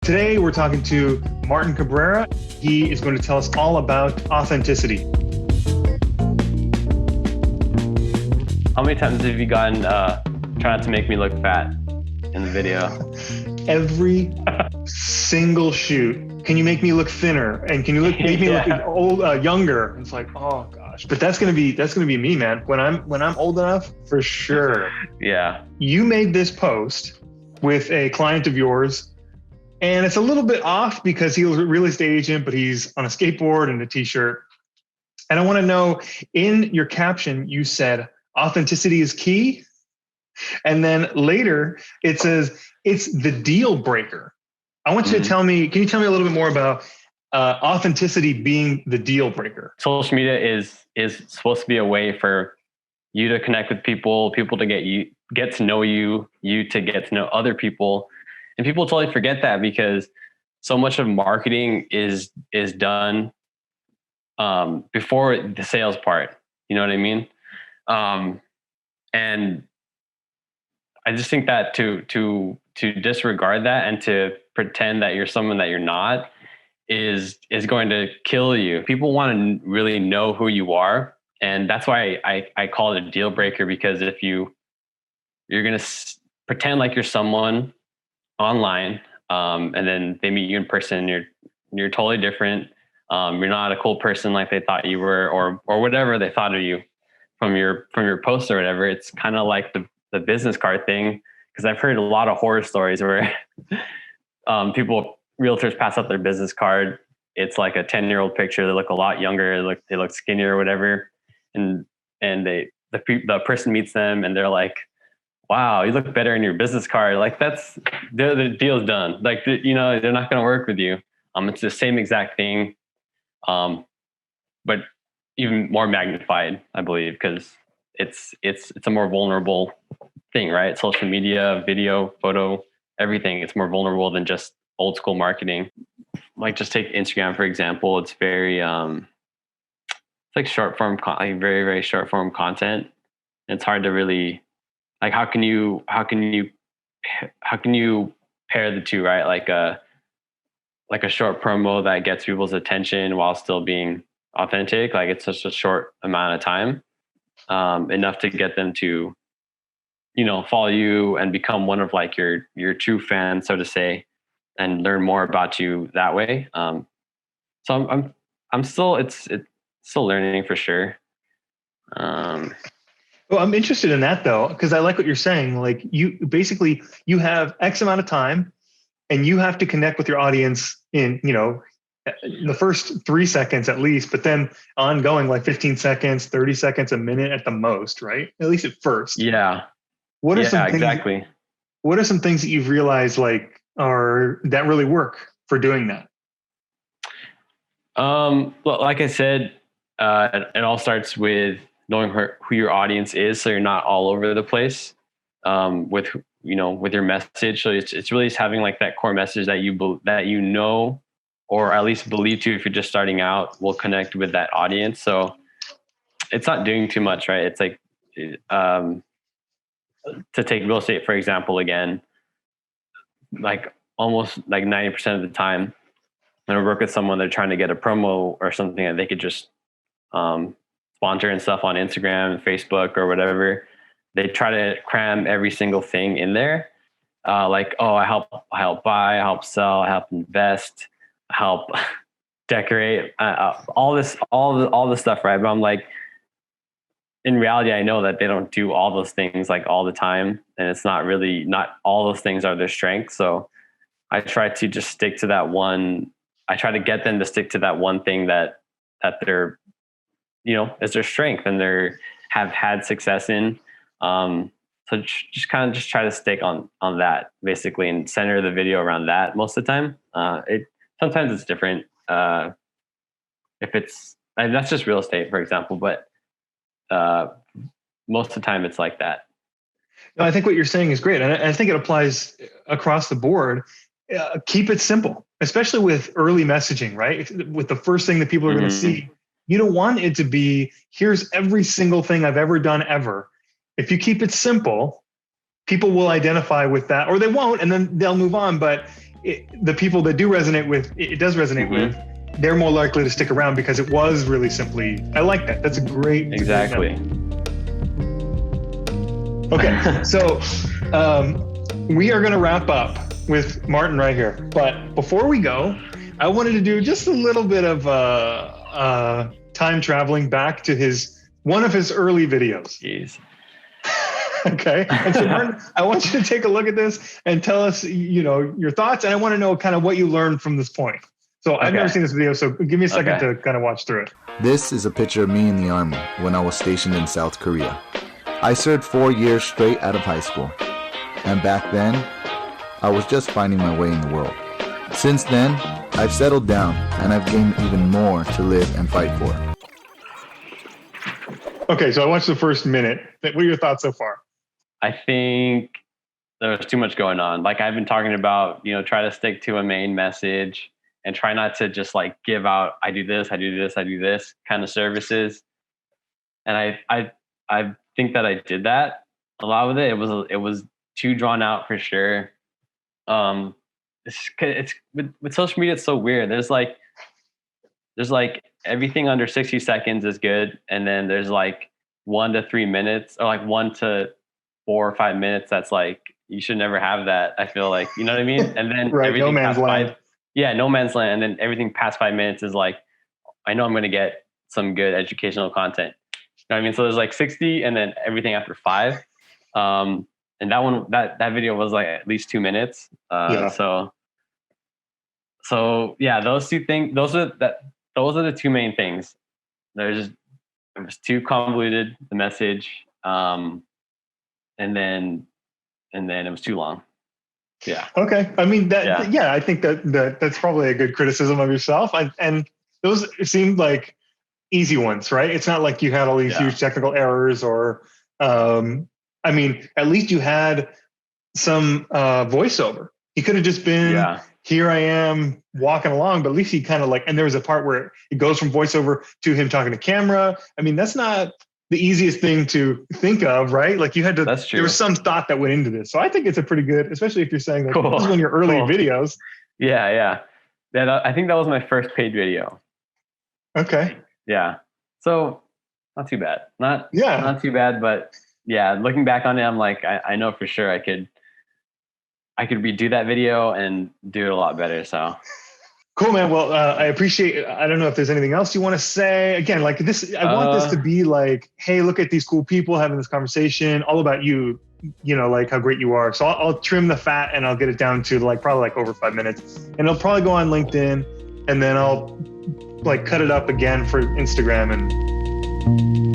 Today, we're talking to Martin Cabrera. He is going to tell us all about authenticity. How many times have you gotten trying to make me look fat in the video? Every single shoot. Can you make me look thinner? And can you make me look younger? It's like, oh gosh. But that's gonna be me, man. When I'm old enough, for sure. Yeah. You made this post with a client of yours, and it's a little bit off because he was a real estate agent, but he's on a skateboard and a t-shirt. And I want to know, in your caption, you said authenticity is key. And then later it says it's the deal breaker. I want you to tell me, can you tell me a little bit more about authenticity being the deal breaker? Social media is supposed to be a way for you to connect with people to get to know you to get to know other people. And people totally forget that because so much of marketing is done before the sales part. You know what I mean? And I just think that to disregard that and to pretend that you're someone that you're not is going to kill you. People want to really know who you are, and that's why I call it a deal breaker. Because if you're going to pretend like you're someone online, and then they meet you in person, you're totally different. You're not a cool person like they thought you were, or whatever they thought of you from your post or whatever. It's kind of like the business card thing, because I've heard a lot of horror stories where realtors pass out their business card. It's like a 10-year-old picture. They look a lot younger. They look skinnier or whatever. And the person meets them and they're like, wow, you look better in your business card. Like the deal's done. Like, they're not going to work with you. It's the same exact thing. But even more magnified, I believe, because it's a more vulnerable thing, right? Social media, video, photo, everything. It's more vulnerable than just old school marketing. Like, just take Instagram, for example. It's very, it's like short form, like very, very short form content. It's hard to really, like, how can you pair the two, right? Like a short promo that gets people's attention while still being authentic. Like, it's such a short amount of time, enough to get them to, follow you and become one of like your true fans, so to say, and learn more about you that way. So I'm still, it's still learning for sure. Well, I'm interested in that though, because I like what you're saying. Like, you have X amount of time and you have to connect with your audience in, the first 3 seconds at least, but then ongoing, like 15 seconds, 30 seconds, a minute at the most, right? At least at first. Yeah. What are some things, exactly. What are some things that you've realized that really work for doing that? Well, like I said, it all starts with knowing who your audience is, so you're not all over the place with your message. So it's really just having like that core message that you know, or at least believe to, if you're just starting out, will connect with that audience. So it's not doing too much, right? It's like, to take real estate, for example, again, like almost like 90% of the time when I work with someone, they're trying to get a promo or something that they could just sponsor and stuff on Instagram and Facebook or whatever. They try to cram every single thing in there. Like, oh, I help buy, I help sell, I help invest, I help decorate, all this stuff, right? But I'm like, in reality, I know that they don't do all those things like all the time, and it's not all those things are their strength. So I try to just stick to that one. I try to get them to stick to that one thing that they're, is their strength and they have had success in. So just try to stick on that basically, and center the video around that most of the time. Sometimes it's different. If it's, and that's just real estate, for example, but most of the time it's like that. No, I think what you're saying is great. And I think it applies across the board. Keep it simple, especially with early messaging, right? With the first thing that people are going to see, you don't want it to be, here's every single thing I've ever done ever. If you keep it simple, people will identify with that, or they won't, and then they'll move on. But the people that do resonate with, it does resonate with, they're more likely to stick around because it was really simply, I like that. That's a great. Exactly. Okay. So we are going to wrap up with Martin right here. But before we go, I wanted to do just a little bit of time traveling back to one of his early videos. Jeez. Okay. And so Martin, I want you to take a look at this and tell us, your thoughts. And I want to know kind of what you learned from this point. So I've never seen this video, so give me a second to kind of watch through it. This is a picture of me in the Army when I was stationed in South Korea. I served 4 years straight out of high school. And back then, I was just finding my way in the world. Since then, I've settled down and I've gained even more to live and fight for. Okay, so I watched the first minute. What are your thoughts so far? I think there was too much going on. Like I've been talking about, try to stick to a main message and try not to just like give out, I do this kind of services. And I think that I did that a lot with it. It was too drawn out for sure. It's with social media, it's so weird. There's like everything under 60 seconds is good. And then there's like 1 to 3 minutes or like 1 to 4 or 5 minutes. That's like, you should never have that. I feel like, you know what I mean? And then right, everything no man's land. No man's land. And then everything past 5 minutes is like, I know I'm going to get some good educational content. You know what I mean? So there's like 60 and then everything after 5. And that video was like at least 2 minutes. So yeah, those two things, those are the two main things. It was too convoluted, the message. And then it was too long. Yeah. Okay. I mean I think that's probably a good criticism of yourself. And those seemed like easy ones, right? It's not like you had all these huge technical errors or, at least you had some voiceover. He could have just been, here I am walking along, but at least he kind of and there was a part where it goes from voiceover to him talking to camera. I mean, that's not the easiest thing to think of, right? Like you had to, that's true. There was some thought that went into this. So I think it's a pretty good, especially if you're saying that this is one of your early videos. Yeah. I think that was my first paid video. Okay. Yeah. So not too bad. Not too bad, but yeah, looking back on it, I'm like, I know for sure I could redo that video and do it a lot better. So cool, man. Well, I appreciate it. I don't know if there's anything else you want to say. Again, like this, I want this to be like, hey, look at these cool people having this conversation, all about you, like how great you are. So I'll trim the fat and I'll get it down to probably over 5 minutes, and it'll probably go on LinkedIn, and then I'll cut it up again for Instagram and